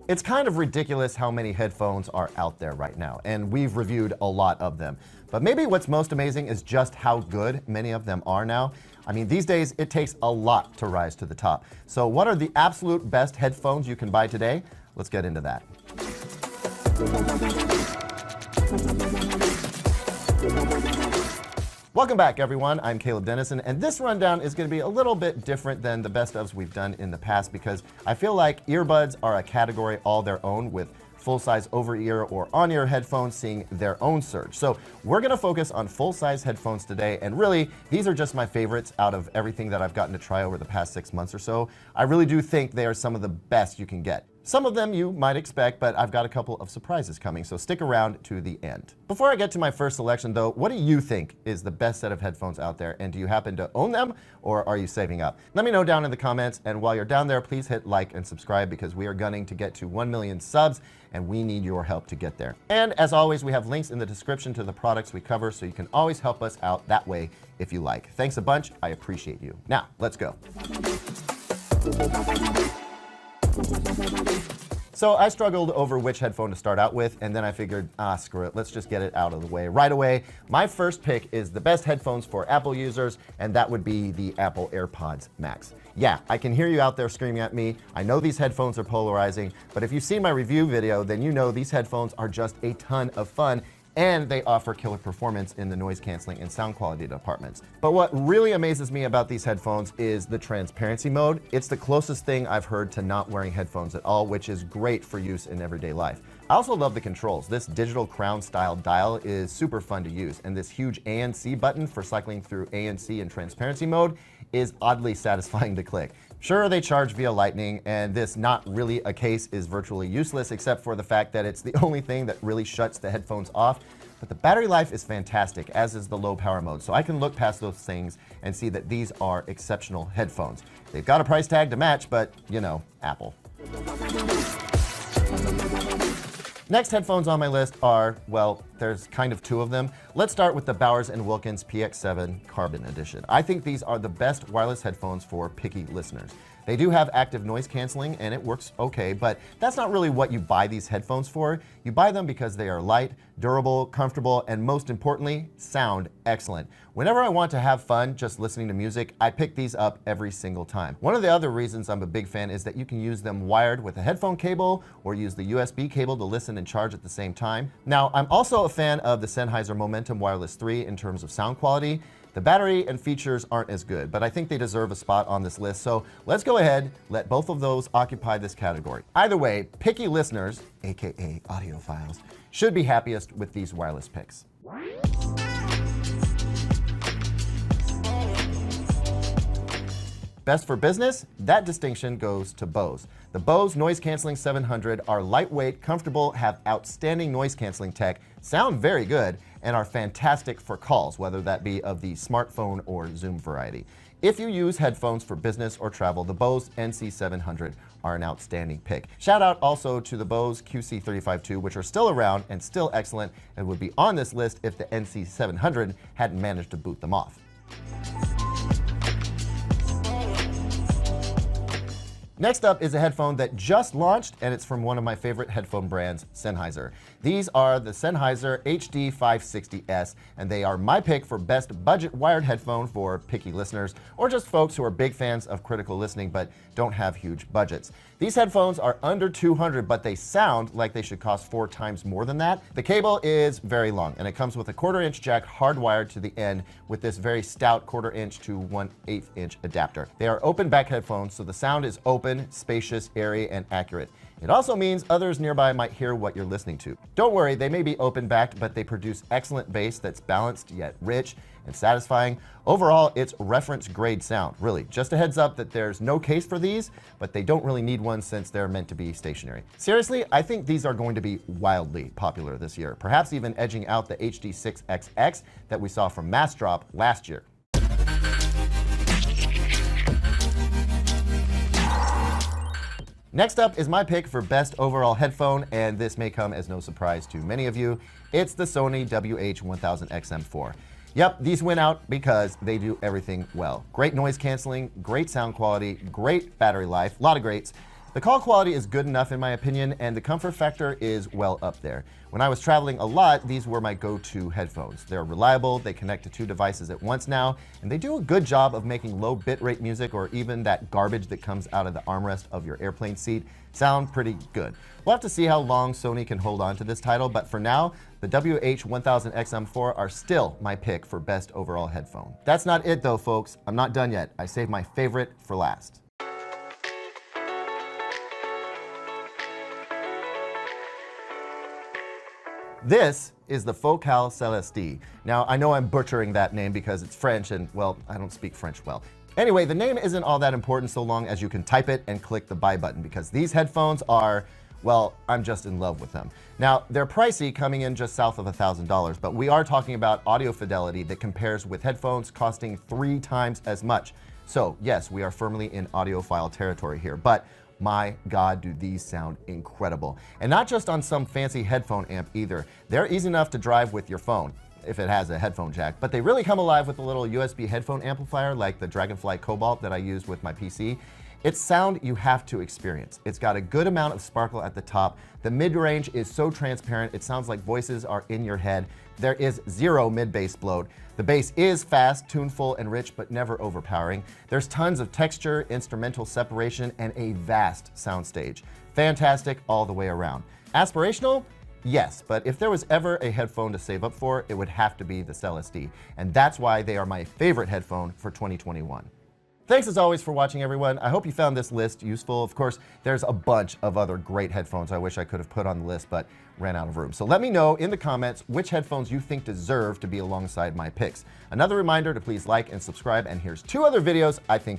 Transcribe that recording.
It's kind of ridiculous how many headphones are out there right now, and we've reviewed a lot of them. But maybe what's most amazing is just how good many of them are now. I mean, these days it takes a lot to rise to the top. So what are the absolute best headphones you can buy today? Let's get into that. Welcome back, everyone. I'm Caleb Dennison, and this rundown is going to be a little bit different than the best ofs we've done in the past because I feel like earbuds are a category all their own, with full-size over-ear or on-ear headphones seeing their own surge. So we're going to focus on full-size headphones today, and really, these are just my favorites out of everything that I've gotten to try over the past 6 months or so. I really do think they are some of the best you can get. Some of them you might expect, but I've got a couple of surprises coming, so stick around to the end. Before I get to my first selection, though, what do you think is the best set of headphones out there, and do you happen to own them, or are you saving up? Let me know down in the comments, and while you're down there, please hit like and subscribe because we are gunning to get to 1 million subs, and we need your help to get there. And as always, we have links in the description to the products we cover, so you can always help us out that way if you like. Thanks a bunch. I appreciate you. Now, let's go. So I struggled over which headphone to start out with, and then I figured, screw it, let's just get it out of the way right away. My first pick is the best headphones for Apple users, and that would be the Apple AirPods Max. Yeah, I can hear you out there screaming at me. I know these headphones are polarizing, but if you've seen my review video, then you know these headphones are just a ton of fun, and they offer killer performance in the noise canceling and sound quality departments. But what really amazes me about these headphones is the transparency mode. It's the closest thing I've heard to not wearing headphones at all, which is great for use in everyday life. I also love the controls. This digital crown style dial is super fun to use, and this huge ANC button for cycling through ANC and transparency mode is oddly satisfying to click. Sure, they charge via Lightning, and this not really a case is virtually useless except for the fact that it's the only thing that really shuts the headphones off. But the battery life is fantastic, as is the low power mode, so I can look past those things and see that these are exceptional headphones. They've got a price tag to match, but, you know, Apple. Next headphones on my list are, well, there's kind of two of them. Let's start with the Bowers & Wilkins PX7 Carbon Edition. I think these are the best wireless headphones for picky listeners. They do have active noise canceling, and it works okay, but that's not really what you buy these headphones for. You buy them because they are light, durable, comfortable, and most importantly, sound excellent. Whenever I want to have fun just listening to music, I pick these up every single time. One of the other reasons I'm a big fan is that you can use them wired with a headphone cable or use the USB cable to listen and charge at the same time. Now, I'm also a fan of the Sennheiser Momentum Wireless 3 in terms of sound quality. The battery and features aren't as good, but I think they deserve a spot on this list, so let's go ahead, let both of those occupy this category. Either way, picky listeners, aka audiophiles, should be happiest with these wireless picks. Best for business? That distinction goes to Bose. The Bose Noise Canceling 700 are lightweight, comfortable, have outstanding noise canceling tech, sound very good, and are fantastic for calls, whether that be of the smartphone or Zoom variety. If you use headphones for business or travel, the Bose NC700 are an outstanding pick. Shout out also to the Bose QC35-2, which are still around and still excellent and would be on this list if the NC700 hadn't managed to boot them off. Next up is a headphone that just launched, and it's from one of my favorite headphone brands, Sennheiser. These are the Sennheiser HD560S, and they are my pick for best budget wired headphone for picky listeners, or just folks who are big fans of critical listening but don't have huge budgets. These headphones are under $200, but they sound like they should cost 4 times more than that. The cable is very long, and it comes with a 1/4-inch jack hardwired to the end with this very stout 1/4-inch to 1/8-inch adapter. They are open back headphones, so the sound is open, spacious, airy, and accurate. It also means others nearby might hear what you're listening to. Don't worry, they may be open-backed, but they produce excellent bass that's balanced yet rich and satisfying. Overall, it's reference-grade sound, really. Just a heads up that there's no case for these, but they don't really need one since they're meant to be stationary. Seriously, I think these are going to be wildly popular this year, perhaps even edging out the HD6XX that we saw from Mass Drop last year. Next up is my pick for best overall headphone, and this may come as no surprise to many of you. It's the Sony WH-1000XM4. Yep, these win out because they do everything well. Great noise canceling, great sound quality, great battery life, a lot of greats. The call quality is good enough in my opinion, and the comfort factor is well up there. When I was traveling a lot, these were my go-to headphones. They're reliable, they connect to 2 devices at once now, and they do a good job of making low bitrate music or even that garbage that comes out of the armrest of your airplane seat sound pretty good. We'll have to see how long Sony can hold on to this title, but for now, the WH-1000XM4 are still my pick for best overall headphone. That's not it though, folks. I'm not done yet. I saved my favorite for last. This is the Focal Celestee. Now, I know I'm butchering that name because it's French and, well, I don't speak French well. Anyway, the name isn't all that important so long as you can type it and click the buy button, because these headphones are, well, I'm just in love with them. Now, they're pricey, coming in just south of $1,000, but we are talking about audio fidelity that compares with headphones costing 3 times as much. So, yes, we are firmly in audiophile territory here, but my God, do these sound incredible. And not just on some fancy headphone amp either. They're easy enough to drive with your phone, if it has a headphone jack, but they really come alive with a little USB headphone amplifier like the Dragonfly Cobalt that I use with my PC. It's sound you have to experience. It's got a good amount of sparkle at the top. The mid-range is so transparent, it sounds like voices are in your head. There is 0 mid-bass bloat. The bass is fast, tuneful, and rich, but never overpowering. There's tons of texture, instrumental separation, and a vast soundstage. Fantastic all the way around. Aspirational? Yes, but if there was ever a headphone to save up for, it would have to be the Celestee, and that's why they are my favorite headphone for 2021. Thanks as always for watching, everyone. I hope you found this list useful. Of course, there's a bunch of other great headphones I wish I could have put on the list, but ran out of room. So let me know in the comments which headphones you think deserve to be alongside my picks. Another reminder to please like and subscribe, and here's 2 other videos I think